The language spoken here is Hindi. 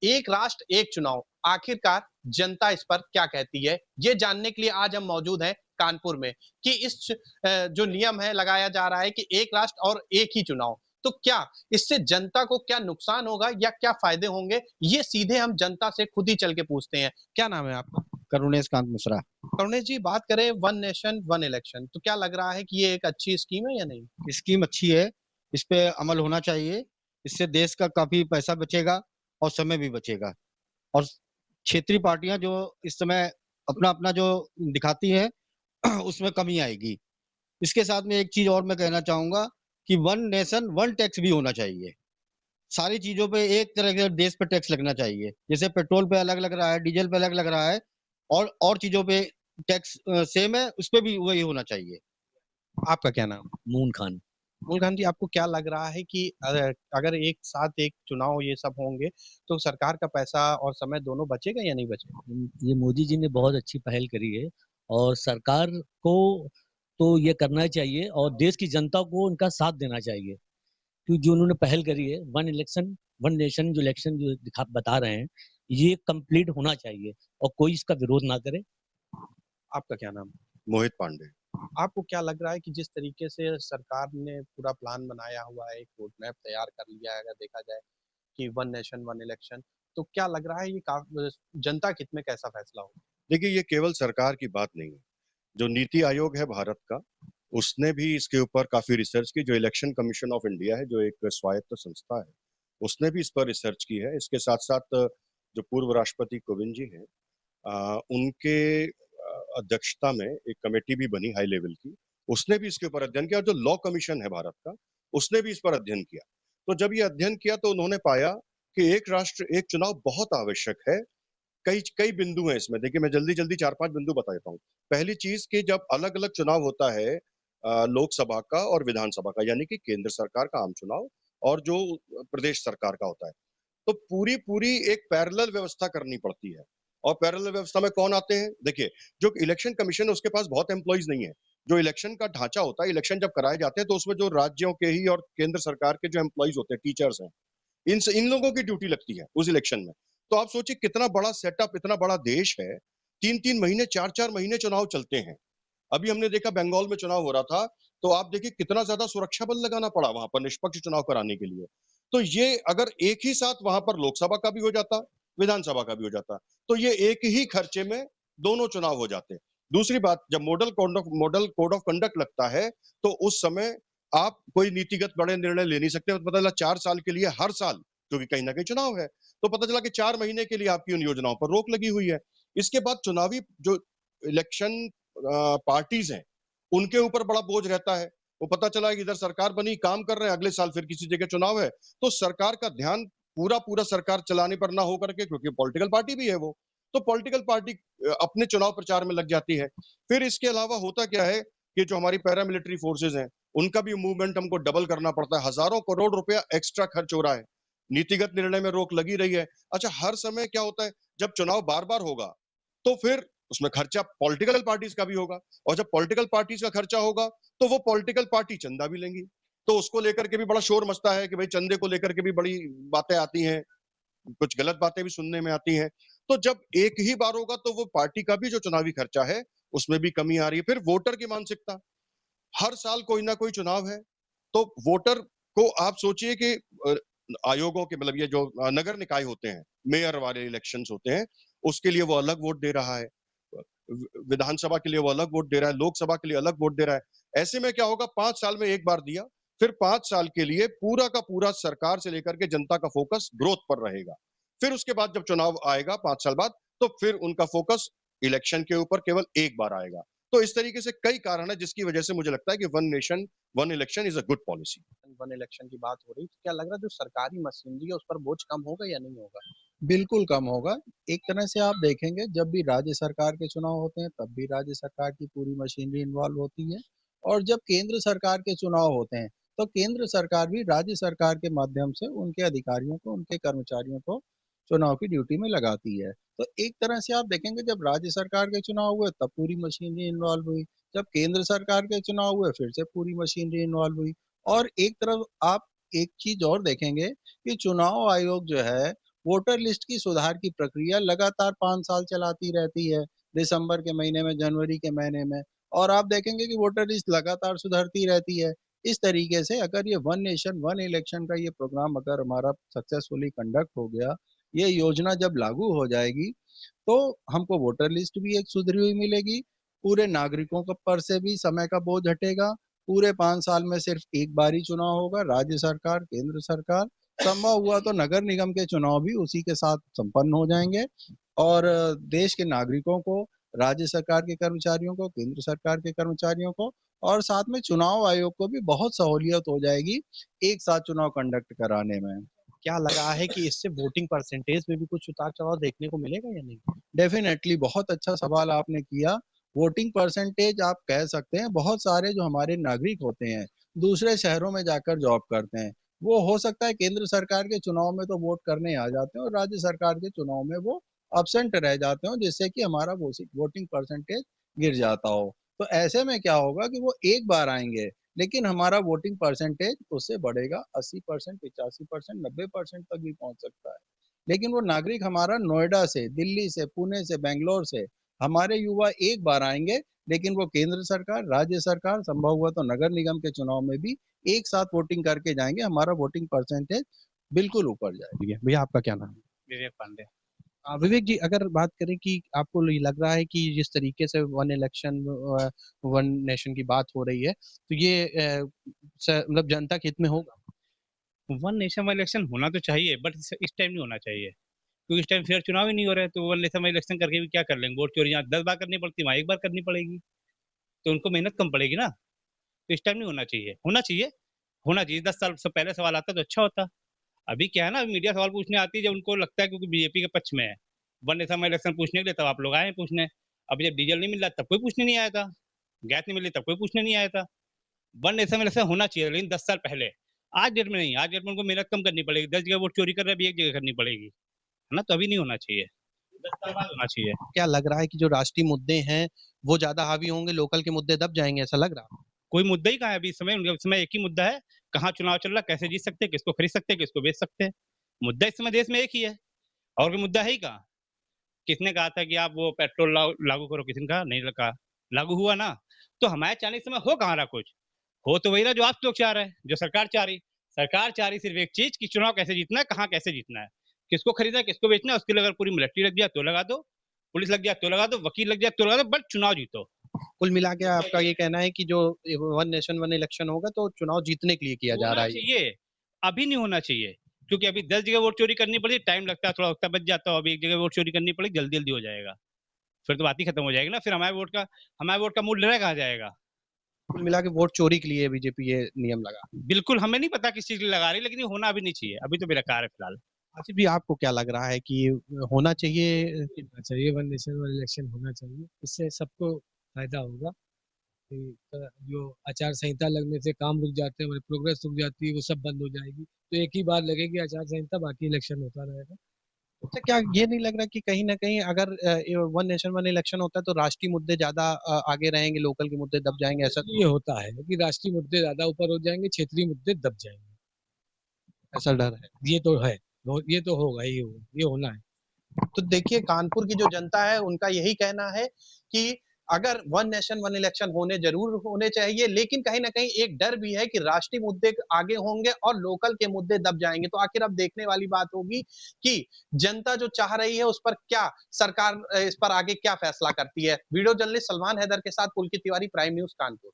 एक राष्ट्र एक चुनाव, आखिरकार जनता इस पर क्या कहती है? ये जानने के लिए आज हम मौजूद हैं कानपुर में कि जो नियम है लगाया जा रहा है कि एक राष्ट्र और एक ही चुनाव। तो क्या इससे जनता को क्या नुकसान होगा या क्या फ़ायदे होंगे? ये सीधे हम जनता से खुद ही चल के पूछते हैं। क्या नाम है आपका? करुणेश कांत मिश्रा। करुणेश जी, बात करें वन नेशन वन इलेक्शन, तो क्या लग रहा है कि ये एक अच्छी स्कीम है या नहीं? स्कीम अच्छी है, इस पे अमल होना चाहिए। इससे देश का काफ़ी पैसा बचेगा और समय भी बचेगा और क्षेत्रीय पार्टियाँ जो इस समय अपना-अपना जो दिखाती हैं उसमें कमी आएगी। इसके साथ में एक चीज़ और मैं कहना चाहूँगा कि वन नेशन वन टैक्स भी होना चाहिए। सारी चीज़ों पे एक तरह से देश पे टैक्स लगना चाहिए। जैसे पेट्रोल पे अलग लग रहा है, डीज़ल पे अलग लग रहा है और चीज़ों पे टैक्स सेम है, उस पे भी वही होना चाहिए। आपका क्या नाम है? मून खान। मूलखान जी, आपको क्या लग रहा है कि अगर एक साथ एक चुनाव ये सब होंगे, तो सरकार का पैसा और समय दोनों बचेगा या नहीं बचेगा? ये मोदी जी ने बहुत अच्छी पहल करी है और सरकार को तो ये करना चाहिए और देश की जनता को उनका साथ देना चाहिए। क्योंकि जो उन्होंने पहल करी है, वन इलेक्शन, वन नेशन जो इलेक्शन जो बता रहे हैं, ये कंप्लीट होना चाहिए और कोई इसका विरोध ना करे। आपका क्या नाम है? मोहित पांडे। आपको क्या लग रहा है कि जिस तरीके से सरकार ने पूरा प्लान बनाया हुआ है, एक रोड मैप तैयार कर लिया है अगर देखा जाए कि वन नेशन वन इलेक्शन, तो क्या लग रहा है ये जनता के हित में कैसा फैसला होगा? देखिए, ये केवल सरकार की बात नहीं है। जो नीति आयोग है भारत का, उसने भी इसके ऊपर काफ़ी रिसर्च की। जो इलेक्शन कमीशन ऑफ इंडिया है, जो एक स्वायत्त संस्था है, उसने भी इस पर रिसर्च की है। इसके साथ-साथ जो पूर्व राष्ट्रपति कोविंद जी हैं, उनके अध्यक्षता में एक कमेटी भी बनी हाई लेवल की। उसने भी इसके ऊपर अध्ययन किया और जो लॉ कमीशन है भारत का, उसने भी इस पर अध्ययन किया। तो जब ये अध्ययन किया तो उन्होंने पाया कि एक राष्ट्र एक चुनाव बहुत आवश्यक है। कई कई बिंदु हैं इसमें। देखिए, मैं जल्दी-जल्दी 4-5 बिंदु बता देता हूँ। पहली चीज़ कि जब अलग-अलग चुनाव होता है लोकसभा का और विधानसभा का, यानी कि केंद्र सरकार का आम चुनाव और जो प्रदेश सरकार का होता है, तो पूरी-पूरी एक पैरेलल व्यवस्था करनी पड़ती है। और पैरेलल व्यवस्था में कौन आते हैं? देखिए, जो इलेक्शन कमीशन है उसके पास बहुत एम्प्लॉइज़ नहीं है। जो इलेक्शन का ढांचा होता है, इलेक्शन जब कराए जाते हैं तो उसमें जो राज्यों के ही और केंद्र सरकार के जो एम्प्लॉइज़ होते हैं, टीचर्स हैं, इन लोगों की ड्यूटी लगती है उस इलेक्शन में। तो आप सोचिए कितना बड़ा सेटअप, इतना बड़ा देश है, 3-3 महीने, 4-4 महीने चुनाव चलते हैं। अभी हमने देखा बंगाल में चुनाव हो रहा था, तो आप देखिए कितना ज़्यादा सुरक्षा बल लगाना पड़ा वहाँ पर निष्पक्ष चुनाव कराने के लिए। तो ये अगर एक ही साथ वहाँ पर लोकसभा का भी हो जाता, विधानसभा का भी हो जाता, तो ये एक ही खर्चे में दोनों चुनाव हो जाते। दूसरी बात, जब मॉडल कोड ऑफ कंडक्ट लगता है, तो उस समय आप कोई नीतिगत बड़े निर्णय ले नहीं सकते। पता चला 4 साल के लिए हर साल, क्योंकि कहीं न कहीं चुनाव है, तो पता चला कि 4 महीने के लिए आपकी उन योजनाओं पर रोक लगी हुई है। इसके बाद चुनावी जो इलेक्शन पार्टीज़ हैं, उनके ऊपर बड़ा बोझ रहता है। वो पता चला कि इधर सरकार बनी, काम कर रहे हैं, अगले साल फिर किसी जगह चुनाव है, तो सरकार का ध्यान पूरा-पूरा सरकार चलाने पर ना हो करके, क्योंकि पॉलिटिकल पार्टी भी है वो, तो पॉलिटिकल पार्टी अपने चुनाव प्रचार में लग जाती है। फिर इसके अलावा होता क्या है कि जो हमारी पैरामिलिट्री फोर्सेज़ हैं, उनका भी मूवमेंट हमको डबल करना पड़ता है। हज़ारों करोड़ रुपया एक्स्ट्रा खर्च हो रहा है। नीतिगत निर्णय में रोक लगी रही है। अच्छा, हर समय क्या होता है, जब चुनाव बार-बार होगा, तो फिर उसमें खर्चा पॉलिटिकल पार्टीज़ का भी होगा और जब पॉलिटिकल पार्टीज़ का खर्चा होगा, तो वो पॉलिटिकल पार्टी चंदा भी लेंगी। तो उसको लेकर के भी बड़ा शोर मचता है कि भई चंदे को लेकर के भी बड़ी बातें आती हैं, कुछ गलत बातें भी सुनने में आती हैं। तो जब एक ही बार होगा, तो वो पार्टी का भी जो चुनावी खर्चा है, उसमें भी कमी आ रही है। फिर वोटर की मानसिकता, हर साल कोई ना कोई चुनाव है, तो वोटर को आप सोचिए कि आयोगों के मतलब ये जो नगर निकाय होते हैं, मेयर वाले इलेक्शंस होते हैं, उसके लिए वो अलग वोट दे रहा है। विधानसभा के लिए वो अलग वोट दे रहा है, लोकसभा के लिए अलग वोट दे रहा है। ऐसे में क्या होगा, 5 साल में एक बार दिया, फिर 5 साल के लिए पूरा का पूरा सरकार से लेकर के जनता का फोकस ग्रोथ पर रहेगा। फिर उसके बाद जब चुनाव आएगा 5 साल बाद, तो फिर उनका फोकस इलेक्शन के ऊपर केवल एक बार आएगा। तो इस तरीके से कई कारण हैं जिसकी वजह से मुझे लगता है कि one nation one election is a good policy. One election की बात हो रही, तो क्या लग रहा है जो सरकारी मशीनरी है उस पर बोझ कम होगा या नहीं होगा? बिल्कुल कम होगा। एक तरह से आप देखेंगे जब भी राज्य सरकार के चुनाव होते हैं तब भी राज्य सरकार की पूरी मशीनरी इन्वॉल्व होती है और जब केंद्र सरकार के चुनाव होते हैं तो केंद्र सरकार भी राज्य सरकार के माध्यम से उनके अधिकारियों को, उनके कर्मचारियों को चुनाव की ड्यूटी में लगाती है। तो एक तरह से आप देखेंगे जब राज्य सरकार के चुनाव हुए तब पूरी मशीनरी इन्वॉल्व हुई, जब केंद्र सरकार के चुनाव हुए फिर से पूरी मशीनरी इन्वॉल्व हुई। और एक तरफ आप एक चीज़ और देखेंगे कि चुनाव आयोग जो है वोटर लिस्ट की सुधार की प्रक्रिया लगातार 5 साल चलाती रहती है, दिसंबर के महीने में, जनवरी के महीने में, और आप देखेंगे कि वोटर लिस्ट लगातार सुधरती रहती है। इस तरीके से अगर ये वन नेशन वन इलेक्शन का ये प्रोग्राम अगर हमारा सक्सेसफुली कंडक्ट हो गया, ये योजना जब लागू हो जाएगी, तो हमको वोटर लिस्ट भी एक सुधरी हुई मिलेगी, पूरे नागरिकों के पर से भी समय का बोझ हटेगा, पूरे 5 साल में सिर्फ एक बार ही चुनाव होगा, राज्य सरकार, केंद्र सरकार, संभव हुआ तो नगर निगम के चुनाव भी उसी के साथ संपन्न हो जाएंगे, और देश के नागरिकों को, राज्य सरकार के कर्मचारियों को, केंद्र सरकार के कर्मचारियों को, और साथ में चुनाव आयोग को भी बहुत सहूलियत हो जाएगी एक साथ चुनाव कंडक्ट कराने में। क्या लगा है कि इससे वोटिंग परसेंटेज में भी कुछ उतार-चढ़ाव देखने को मिलेगा या नहीं? डेफिनेटली बहुत अच्छा सवाल आपने किया। वोटिंग परसेंटेज आप कह सकते हैं, बहुत सारे जो हमारे नागरिक होते हैं, दूसरे शहरों में जाकर जॉब करते हैं। वो हो सकता है केंद्र सरकार के चुनाव में तो वोट करने आ जाते हैं और राज्य सरकार के चुनाव में वो एब्सेंट रह जाते हो, जिससे कि हमारा वोटिंग परसेंटेज गिर जाता हो। तो ऐसे में क्या होगा कि वो एक बार आएँगे, लेकिन हमारा वोटिंग परसेंटेज उससे बढ़ेगा 80%, 85%, 90% तक भी पहुँच सकता है। लेकिन वो नागरिक हमारा नोएडा से, दिल्ली से, पुणे से, बैंगलोर से, हमारे युवा एक बार आएँगे, लेकिन वो केंद्र सरकार, राज्य सरकार, संभव हुआ तो नगर निगम के चुनाव में भी एक साथ वोटिंग करके जाएँगे, हमारा वोटिंग परसेंटेज बिल्कुल ऊपर जाएगा। भैया भैया आपका क्या नाम है? विवेक पांडे। विवेक जी, अगर बात करें कि आपको ये लग रहा है कि जिस तरीके से वन इलेक्शन वन नेशन की बात हो रही है, तो ये मतलब जनता के हित में होगा? वन नेशन वन इलेक्शन होना तो चाहिए, बट इस टाइम नहीं होना चाहिए, क्योंकि इस टाइम फेयर चुनाव ही नहीं हो रहे, तो वन नेशन वन इलेक्शन करके भी क्या कर लेंगे? वोट चोरी यहाँ 10 बार करनी पड़ती है, वहाँ 1 बार करनी पड़ेगी, तो उनको मेहनत कम पड़ेगी ना। तो इस टाइम नहीं होना चाहिए। होना चाहिए 10 साल से पहले सवाल आता तो अच्छा होता। अभी क्या है ना, मीडिया सवाल पूछने आती है जब उनको लगता है क्योंकि बीजेपी के पक्ष में है। वन नेशन वन इलेक्शन पूछने के लिए तब आप लोग आए हैं पूछने। अब जब डीजल नहीं मिल रहा तब कोई पूछने नहीं आया था, गैस नहीं मिल रही तब कोई पूछने नहीं आया था। वन नेशन वन इलेक्शन होना चाहिए, लेकिन 10 साल पहले। आज डेट में नहीं, आज डेट में उनको मेहनत कम करनी पड़ेगी। 10 जगह वोट चोरी कर रहे हैं, अभी 1 जगह करनी पड़ेगी, है ना? तो अभी नहीं होना चाहिए, 10 साल बाद होना चाहिए। क्या लग रहा है कि जो राष्ट्रीय मुद्दे हैं, वो ज़्यादा हावी होंगे, लोकल के मुद्दे दब जाएँगे, ऐसा लग रहा है? कोई मुद्दा ही कहाँ है अभी इस समय? उनके समय एक ही मुद्दा है, कहाँ चुनाव चल रहा है, कैसे जीत सकते हैं, किसको खरीद सकते हैं, किसको बेच सकते हैं। मुद्दा इस समय देश में एक ही है, और कोई मुद्दा है ही कहाँ? किसने कहा था कि आप वो पेट्रोल लागू करो, किसी ने कहा? नहीं कहा। लागू हुआ ना, तो हमारे चाहने के समय हो कहाँ रहा कुछ? हो तो वही रहा जो आप लोग चाह रहे हैं, जो सरकार चाह रही। सरकार चाह रही सिर्फ एक चीज़ कि चुनाव कैसे जीतना है, कहाँ कैसे जीतना है, किसको खरीदना है, किसको बेचना है, उसके लिए अगर पूरी मिलिट्री लग जाए तो लगा दो, पुलिस लग जाए तो लगा दो, वकील लग जाए तो लगा दो, बट चुनाव जीतो। कुल मिला के आपका ये कहना है कि जो वन नेशन वन इलेक्शन होगा तो चुनाव जीतने के लिए किया जा रहा होना है ये। चाहिए, अभी नहीं होना चाहिए, क्योंकि अभी 10 जगह वोट चोरी करनी पड़ी, टाइम लगता है, थोड़ा वक्त बच जाता है, अभी 1 जगह वोट चोरी करनी पड़ी, जल्दी-जल्दी हो जाएगा। फिर तो बात ही खत्म हो जाएगी ना, फिर हमारे वोट का मूल्य रह कहाँ जाएगा? कुल मिला के वोट चोरी के लिए बीजेपी ये नियम लगा। बिल्कुल, हमें नहीं पता किस चीज़ के लिए लगा रही है, लेकिन ये होना अभी नहीं चाहिए, अभी तो बेकार है फिलहाल। आसिफ जी, आपको क्या लग रहा है कि होना चाहिए? होना चाहिए, वन नेशन वन इलेक्शन होना चाहिए। इससे सबको फायदा होगा कि जो आचार संहिता लगने से काम रुक जाते हैं, हमारी प्रोग्रेस रुक जाती है, वो सब बंद हो जाएगी। तो एक ही बार लगेगी आचार संहिता, बाकी इलेक्शन होता रहेगा। अच्छा, क्या ये नहीं लग रहा कि कहीं न कहीं अगर वन नेशन वन इलेक्शन होता है तो राष्ट्रीय मुद्दे ज़्यादा आगे रहेंगे, लोकल के मुद्दे दब जाएँगे, ऐसा ये होता है कि राष्ट्रीय मुद्दे ज्यादा ऊपर हो जाएंगे, क्षेत्रीय मुद्दे दब जाएंगे। ऐसा डर है? ये तो है, ये तो होगा ही होगा, ये होना है। तो देखिए, कानपुर की जो जनता है उनका यही कहना है कि अगर वन नेशन वन इलेक्शन ज़रूर होने चाहिए, लेकिन कहीं न कहीं एक डर भी है कि राष्ट्रीय मुद्दे आगे होंगे और लोकल के मुद्दे दब जाएँगे। तो आखिर अब देखने वाली बात होगी कि जनता जो चाह रही है उस पर क्या सरकार इस पर आगे क्या फैसला करती है। वीडियो जर्नलिस्ट सलमान हैदर के साथ पुलकित तिवारी, प्राइम न्यूज़ कानपुर।